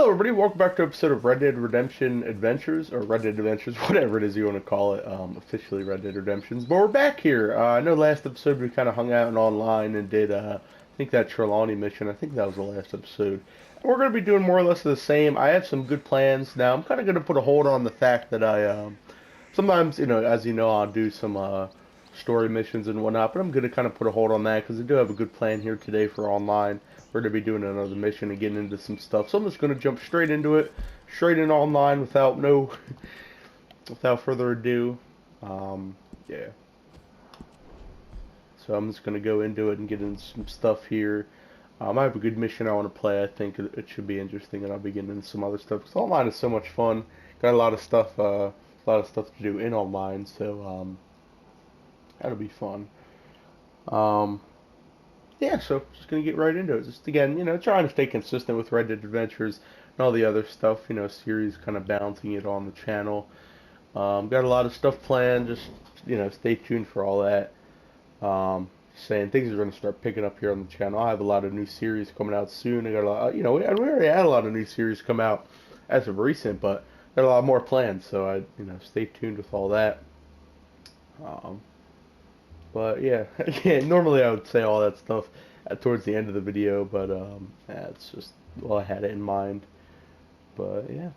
everybody, welcome back to an episode of Red Dead Redemption Adventures, or Red Dead Adventures, whatever it is you want to call it, officially Red Dead Redemptions. But we're back here. I know last episode we kind of hung out and online and did, I think that Trelawney mission. I think that was the last episode. We're going to be doing more or less of the same. I have some good plans. Now, I'm kind of going to put a hold on the fact that sometimes, as you know, I'll do some, story missions and whatnot, but I'm going to kind of put a hold on that because I do have a good plan here today for online. We're going to be doing another mission and getting into some stuff. So I'm just going to jump straight into it, straight in online without without further ado. Yeah. So I'm just going to go into it and get into some stuff here. I have a good mission I want to play. I think it should be interesting, and I'll be getting into some other stuff because online is so much fun. Got a lot of stuff to do in online. So that'll be fun. Yeah, so just gonna get right into it. Just again, trying to stay consistent with Red Dead Adventures and all the other stuff. Series kind of balancing it on the channel. Got a lot of stuff planned. Just stay tuned for all that. Saying things are gonna start picking up here on the channel. I have a lot of new series coming out soon. I got a lot. We already had a lot of new series come out as of recent, but got a lot more planned. So stay tuned with all that. But yeah, yeah, normally I would say all that stuff towards the end of the video, but yeah, it's just, well, I had it in mind. But yeah.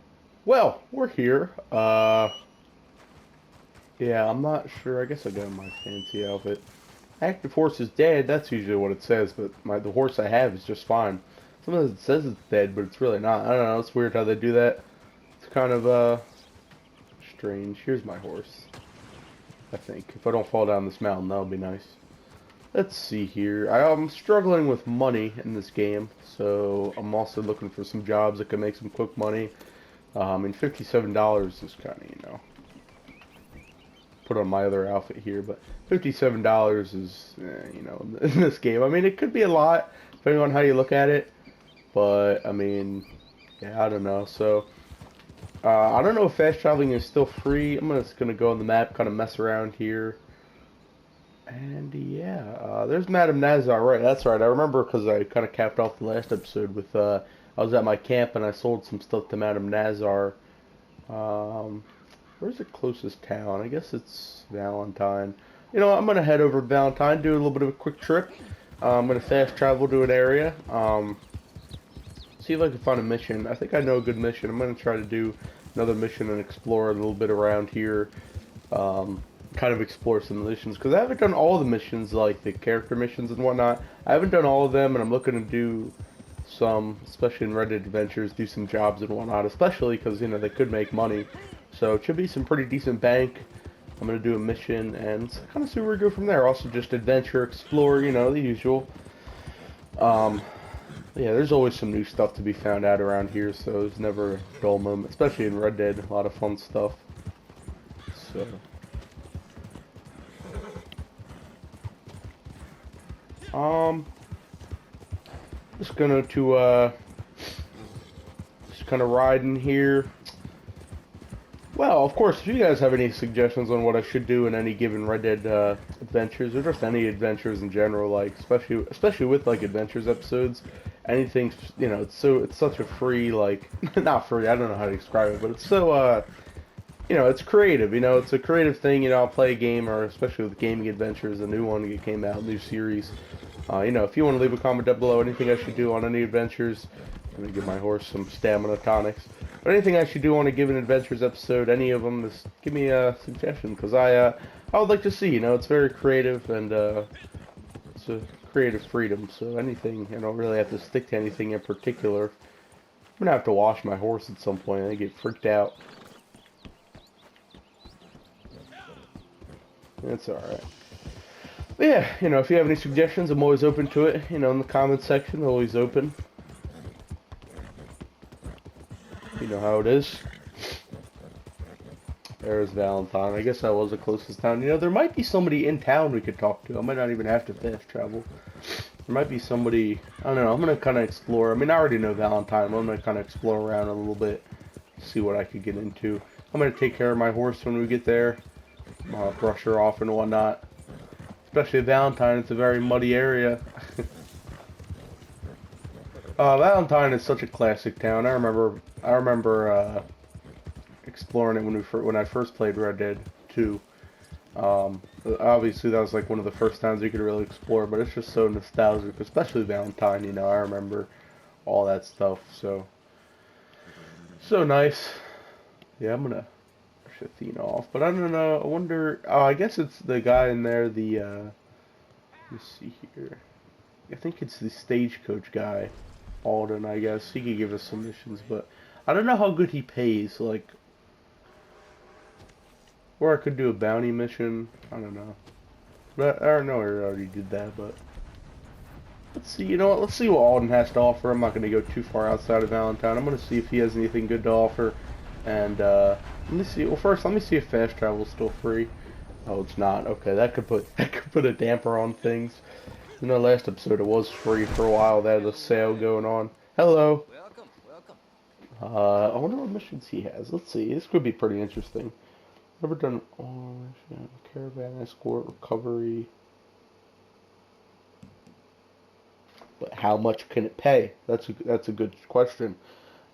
Well, we're here. Yeah, I'm not sure. I guess I got my fancy outfit. Active horse is dead. That's usually what it says, but the horse I have is just fine. Sometimes it says it's dead, but it's really not. I don't know. It's weird how they do that. It's kind of strange. Here's my horse. I think. If I don't fall down this mountain, that'll be nice. Let's see here. I'm struggling with money in this game, so I'm also looking for some jobs that can make some quick money. And $57 is kind of, put on my other outfit here, but $57 is, in this game. I mean, it could be a lot, depending on how you look at it, but, I mean, yeah, I don't know. So, I don't know if fast traveling is still free. I'm just going to go on the map, kind of mess around here. And yeah, there's Madame Nazar, right, that's right. I remember because I kind of capped off the last episode with, I was at my camp and I sold some stuff to Madame Nazar. Where's the closest town? I guess it's Valentine. I'm going to head over to Valentine, do a little bit of a quick trip. I'm going to fast travel to an area. See if I can find a mission. I think I know a good mission. I'm going to try to do another mission and explore a little bit around here. Kind of explore some missions. Because I haven't done all the missions, like the character missions and whatnot. I haven't done all of them, and I'm looking to do some, especially in Red Dead Adventures, do some jobs and whatnot. Especially because, they could make money. So it should be some pretty decent bank. I'm going to do a mission and kind of see where we go from there. Also just adventure, explore, the usual. Yeah, there's always some new stuff to be found out around here, so there's never a dull moment, especially in Red Dead, a lot of fun stuff. So, just gonna just kind of ride in here. Well, of course, if you guys have any suggestions on what I should do in any given Red Dead adventures, or just any adventures in general, like especially with like adventures episodes, anything, it's such a free, like, not free, I don't know how to describe it, but it's so it's creative, it's a creative thing. I'll play a game, or especially with Gaming Adventures, a new one that came out, new series. If you want to leave a comment down below, anything I should do on any adventures, let me give my horse some stamina tonics. But anything I should do on a given adventures episode, any of them, just give me a suggestion, because I would like to see, it's very creative, and it's a creative freedom, so anything, I don't really have to stick to anything in particular. I'm going to have to wash my horse at some point, I get freaked out. It's alright. But yeah, if you have any suggestions, I'm always open to it, in the comment section, always open. You know how it is. There's Valentine. I guess that was the closest town. There might be somebody in town we could talk to. I might not even have to fast travel. There might be somebody, I don't know, I'm going to kind of explore. I mean, I already know Valentine, but I'm going to kind of explore around a little bit, see what I could get into. I'm going to take care of my horse when we get there, brush her off and whatnot. Especially Valentine, it's a very muddy area. Valentine is such a classic town. I remember exploring it when I first played Red Dead 2. Obviously that was like one of the first towns you could really explore, but it's just so nostalgic, especially Valentine. You know, I remember all that stuff. So nice. Yeah, I'm gonna brush Athena off, but I don't know. I wonder. Oh, I guess it's the guy in there. Let's see here. I think it's the stagecoach guy, Alden. I guess he could give us some missions, but I don't know how good he pays. Like, or I could do a bounty mission. I don't know. But I don't know. I already did that, but let's see. You know what? Let's see what Alden has to offer. I'm not going to go too far outside of Valentine. I'm going to see if he has anything good to offer. And let me see. Well, first, let me see if fast travel is still free. Oh, it's not. Okay, that could put a damper on things. In the last episode, it was free for a while. They had a sale going on. Hello. Welcome, welcome. I wonder what missions he has. Let's see. This could be pretty interesting. Never done mission, caravan escort, recovery. But how much can it pay? That's a good question.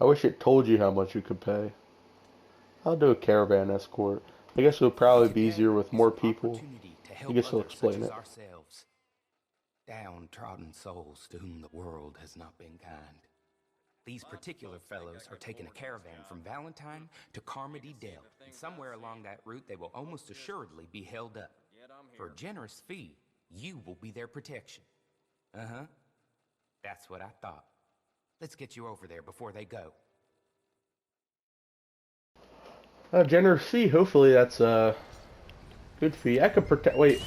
I wish it told you how much you could pay. I'll do a caravan escort. I guess it would probably be easier with more people. I guess I'll explain it. Ourselves, downtrodden souls to whom the world has not been kind. These particular fellows are taking a caravan from Valentine to Carmody Dell, and somewhere along that route they will almost assuredly be held up. For a generous fee, you will be their protection. Uh-huh. That's what I thought. Let's get you over there before they go. Generous fee. Hopefully that's a good fee. I could protect. Wait,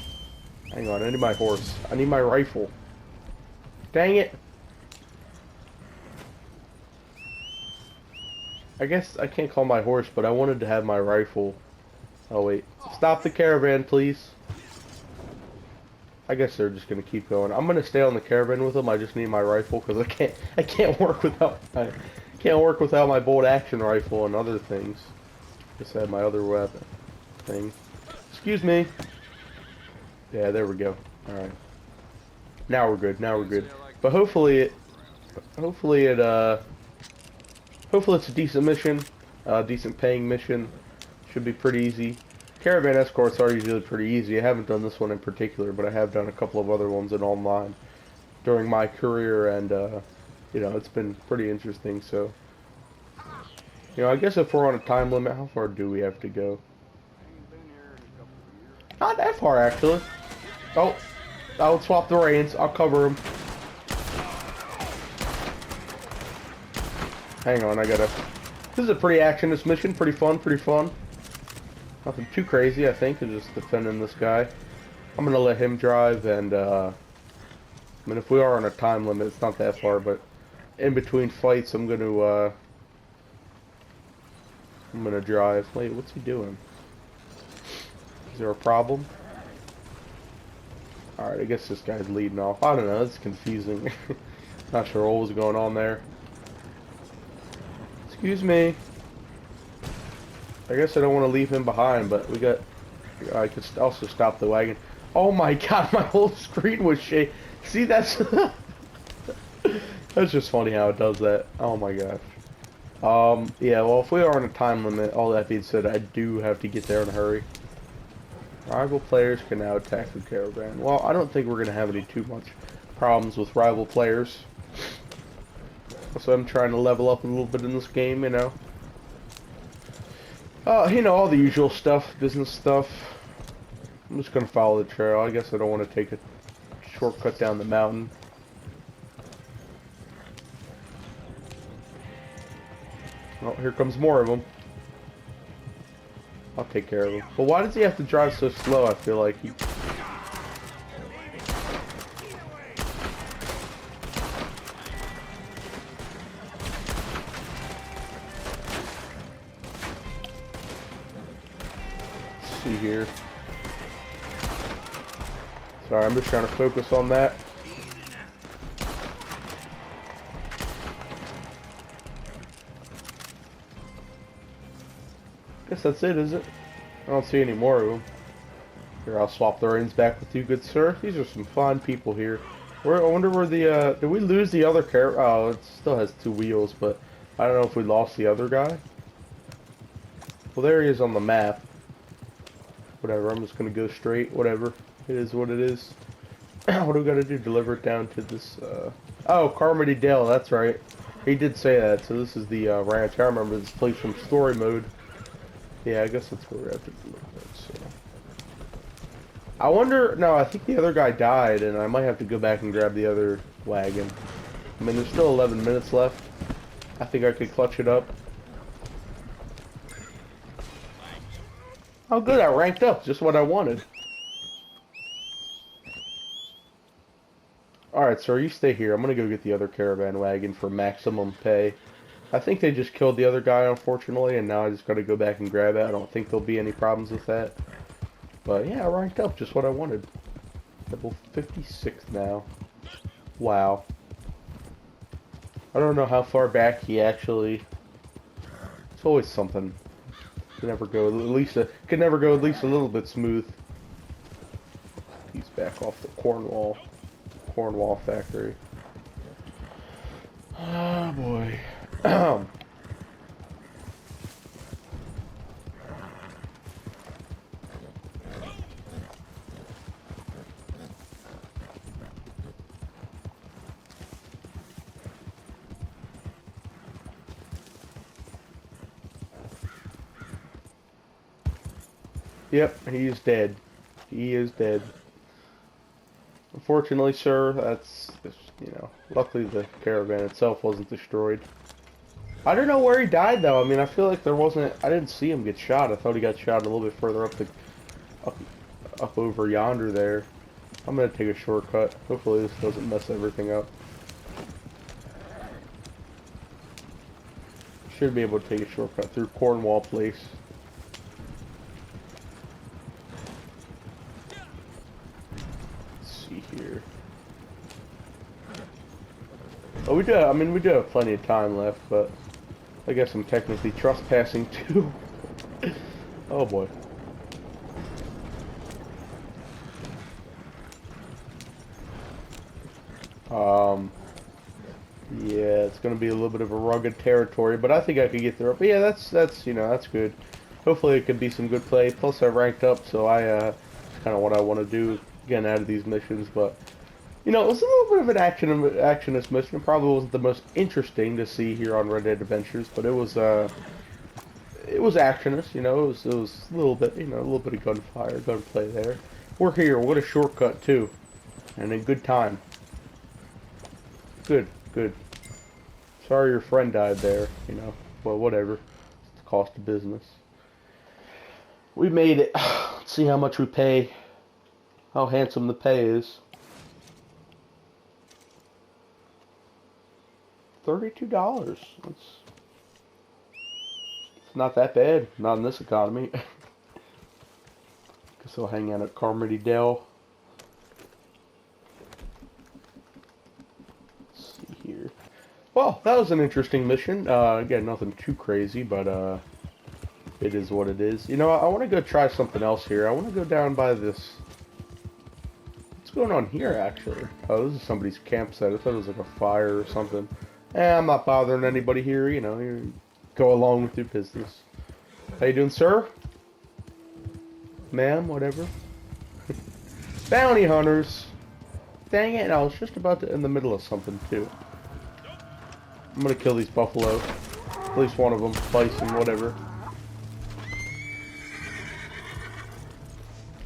hang on. I need my horse. I need my rifle. Dang it! I guess I can't call my horse, but I wanted to have my rifle. Oh wait, stop the caravan, please. I guess they're just gonna keep going. I'm gonna stay on the caravan with them. I just need my rifle because I can't work without my bolt action rifle and other things. Just have my other weapon thing. Excuse me. Yeah, there we go. All right. Now we're good. Now we're good. But hopefully it's a decent mission, decent paying mission. Should be pretty easy. Caravan escorts are usually pretty easy. I haven't done this one in particular, but I have done a couple of other ones in online during my career, and you know, it's been pretty interesting. So, you know, I guess if we're on a time limit, how far do we have to go? Not that far, actually. Oh, I'll swap the reins. I'll cover him. Hang on, this is a pretty actionist mission, pretty fun. Nothing too crazy, I think, it's just defending this guy. I'm gonna let him drive, and, I mean, if we are on a time limit, it's not that far, but in between fights, I'm gonna drive. Wait, what's he doing? Is there a problem? Alright, I guess this guy's leading off. I don't know, it's confusing. Not sure what was going on there. Excuse me. I guess I don't want to leave him behind, but I could also stop the wagon. Oh my god, my whole screen was shaking. See, that's that's just funny how it does that. Oh my gosh. Yeah, well, if we are on a time limit, all that being said, I do have to get there in a hurry. Rival players can now attack the caravan. Well, I don't think we're gonna have any too much problems with rival players. So I'm trying to level up a little bit in this game, you know. You know, all the usual stuff, business stuff. I'm just gonna follow the trail. I guess I don't want to take a shortcut down the mountain. Oh, here comes more of them. I'll take care of him. But why does he have to drive so slow? I feel like he... see here. Sorry, I'm just trying to focus on that. Guess that's it, is it? I don't see any more of them. Here, I'll swap the reins back with you, good sir. These are some fine people here. I wonder where the, did we lose the other car? Oh, it still has two wheels, but I don't know if we lost the other guy. Well, there he is on the map. Whatever, I'm just gonna go straight, whatever. It is what it is. What do we gotta do? Deliver it down to this, oh, Carmody Dale, that's right. He did say that, so this is the, ranch. I remember this place from story mode. Yeah, I guess that's where we have to deliver it, so. I wonder, no, I think the other guy died, and I might have to go back and grab the other wagon. I mean, there's still 11 minutes left. I think I could clutch it up. Oh good, I ranked up, just what I wanted. Alright, sir, you stay here. I'm gonna go get the other caravan wagon for maximum pay. I think they just killed the other guy, unfortunately, and now I just gotta go back and grab it. I don't think there'll be any problems with that. But yeah, I ranked up, just what I wanted. Level 56 now. Wow. I don't know how far back he actually... It's always something. Could never go at least a little bit smooth. He's back off the Cornwall factory. Oh boy. Yep, he is dead. He is dead. Unfortunately, sir, that's just, you know, luckily the caravan itself wasn't destroyed. I don't know where he died, though. I mean, I feel like there wasn't... I didn't see him get shot. I thought he got shot a little bit further up the... up over yonder there. I'm gonna take a shortcut. Hopefully this doesn't mess everything up. Should be able to take a shortcut through Cornwall Place. Here. Oh, we do. I mean, we do have plenty of time left, but I guess I'm technically trespassing too. Oh boy. Yeah, it's gonna be a little bit of a rugged territory, but I think I could get through it. But yeah, that's you know, that's good. Hopefully, it could be some good play. Plus, I ranked up, so it's kind of what I want to do. Getting out of these missions, but you know, it was a little bit of an actionist mission. It probably wasn't the most interesting to see here on Red Dead Adventures, but it was actionist. You know, it was a little bit, you know, a little bit of gunplay there. We're here. What a shortcut too, and a good time. Good. Sorry your friend died there. You know, well, whatever. It's the cost of business. We made it. Let's see how much we pay. How handsome the pay is. $32. It's not that bad. Not in this economy. Guess I'll hang out at Carmody Dale. Let's see here. Well, that was an interesting mission. Again, nothing too crazy, but it is what it is. You know, I want to go try something else here. I want to go down by this... What's going on here, actually? Oh, this is somebody's campsite. I thought it was like a fire or something. I'm not bothering anybody here, you know. You go along with your business. How you doing, sir? Ma'am, whatever. Bounty hunters. Dang it, I was just about to in the middle of something, too. I'm gonna kill these buffalo. At least one of them. Bison, whatever.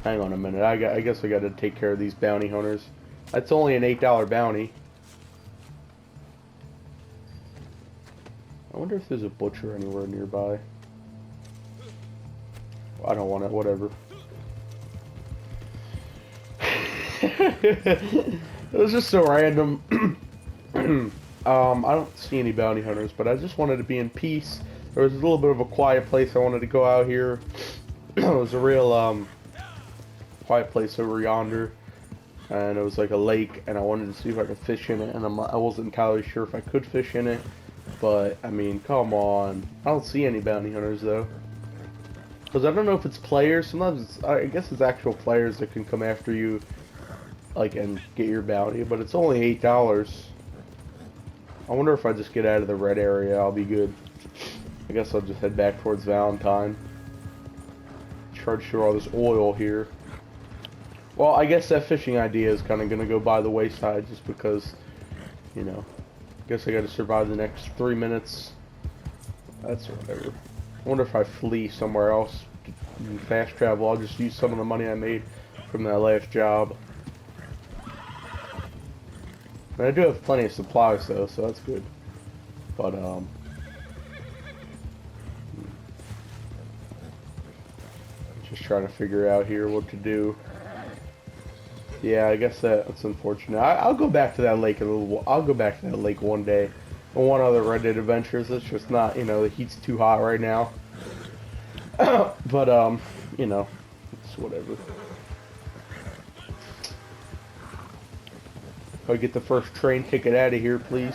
Hang on a minute. I guess I gotta take care of these bounty hunters. That's only an $8 bounty. I wonder if there's a butcher anywhere nearby. I don't want it. Whatever. It was just so random. I don't see any bounty hunters, but I just wanted to be in peace. There was a little bit of a quiet place. I wanted to go out here. It was a real quiet place over yonder, and it was like a lake, and I wanted to see if I could fish in it, and I wasn't entirely sure if I could fish in it, but I mean, come on. I don't see any bounty hunters though, because I don't know if it's players. Sometimes I guess it's actual players that can come after you like, and get your bounty, but it's only $8. I wonder if I just get out of the red area, I'll be good. I guess I'll just head back towards Valentine. Charge through all this oil here. Well, I guess that fishing idea is kind of going to go by the wayside just because, you know, I guess I got to survive the next 3 minutes. That's whatever. I wonder if I flee somewhere else and fast travel, I'll just use some of the money I made from that last job. And I do have plenty of supplies though, so that's good. But just trying to figure out here what to do. Yeah, I guess that's unfortunate. I'll go back to that lake a little. I'll go back to that lake one day. On one other Red Dead Adventures. It's just not, you know, the heat's too hot right now. But you know, it's whatever. If I get the first train ticket out of here, please.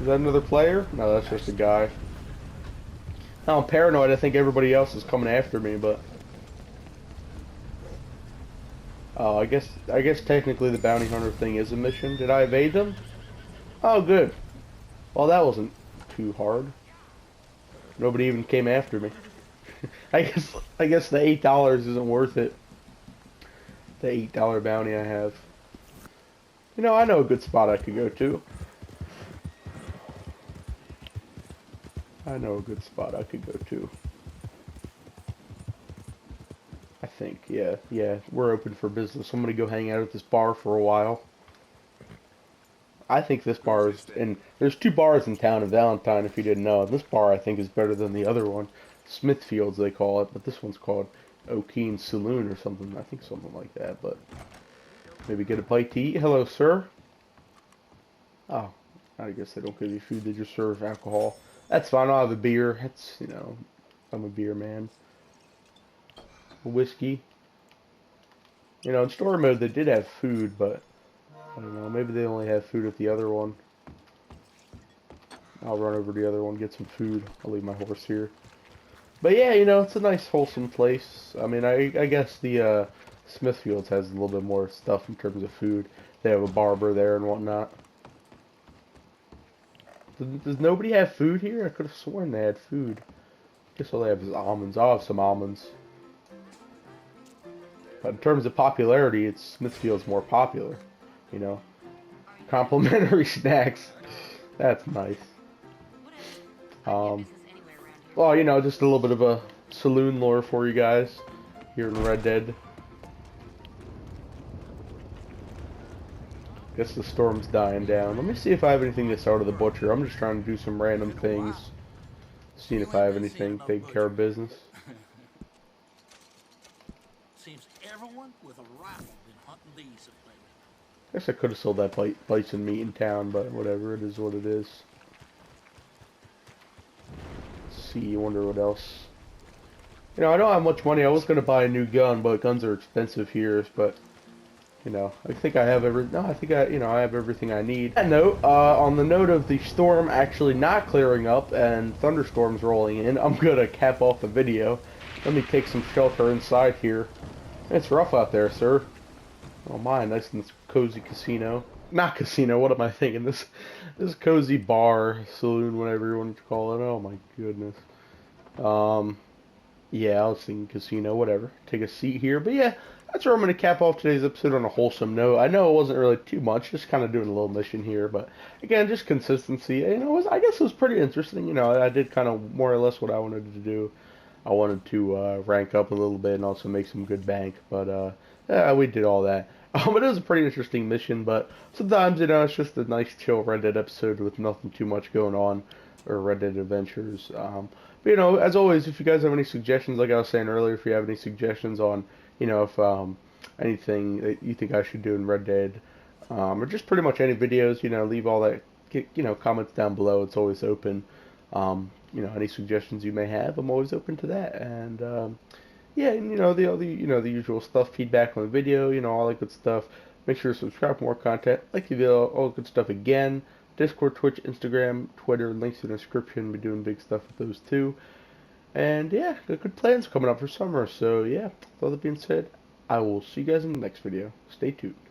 Is that another player? No, that's just a guy. Now I'm paranoid. I think everybody else is coming after me, but oh, I guess technically the bounty hunter thing is a mission. Did I evade them? Oh, good. Well, that wasn't too hard. Nobody even came after me. I guess the $8 isn't worth it. The $8 bounty I have. You know, I know a good spot I could go to. I know a good spot I could go to. I think, yeah, we're open for business. I'm gonna go hang out at this bar for a while. I think this bar is, and there's 2 bars in town in Valentine if you didn't know. This bar I think is better than the other one. Smithfields they call it, but this one's called O'Keen Saloon or something. I think something like that, but maybe get a bite to eat. Hello, sir. Oh, I guess they don't give you food, they just serve alcohol. That's fine, I'll have a beer. It's, you know, I'm a beer man. A whiskey. You know, in story mode they did have food, but I don't know, maybe they only have food at the other one. I'll run over to the other one, get some food. I'll leave my horse here. But yeah, you know, it's a nice, wholesome place. I mean, I guess the Smithfields has a little bit more stuff in terms of food. They have a barber there and whatnot. Does nobody have food here? I could have sworn they had food. Guess all they have is almonds. I'll have some almonds. But in terms of popularity, it's Smithfield's more popular. You know, complimentary snacks. That's nice. Well, you know, just a little bit of a saloon lore for you guys here in Red Dead. Guess the storm's dying down. Let me see if I have anything to sell to the butcher. I'm just trying to do some random things. Seeing if I have anything, taking care of business. Seems everyone with a rifle been hunting these lately. Guess I could have sold that bison meat in town, but whatever, it is what it is. Let's see, I wonder what else. You know, I don't have much money. I was going to buy a new gun, but guns are expensive here, but you know, I think I have I have everything I need. That note, on the note of the storm actually not clearing up and thunderstorms rolling in, I'm gonna cap off the video. Let me take some shelter inside here. It's rough out there, sir. Oh my, nice and cozy casino. Not casino, what am I thinking? This cozy bar, saloon, whatever you want to call it. Oh my goodness. Yeah, I was thinking casino, whatever. Take a seat here, but yeah, that's where I'm going to cap off today's episode on a wholesome note. I know it wasn't really too much, just kind of doing a little mission here, but again, just consistency. You know, I guess it was pretty interesting. You know, I did kind of more or less what I wanted to do. I wanted to rank up a little bit and also make some good bank, but yeah, we did all that. But it was a pretty interesting mission, but sometimes, you know, it's just a nice chill Red Dead episode with nothing too much going on, or Red Dead Adventures. But, you know, as always, if you guys have any suggestions, like I was saying earlier, if you have any suggestions on, you know, if anything that you think I should do in Red Dead, or just pretty much any videos, you know, leave all that, you know, comments down below. It's always open. You know, any suggestions you may have, I'm always open to that. And yeah, and you know, the usual stuff, feedback on the video, you know, all that good stuff. Make sure to subscribe for more content, like the video, all the good stuff again. Discord, Twitch, Instagram, Twitter, links in the description. Be doing big stuff with those too. And yeah, good plans coming up for summer. So yeah, with all that being said, I will see you guys in the next video. Stay tuned.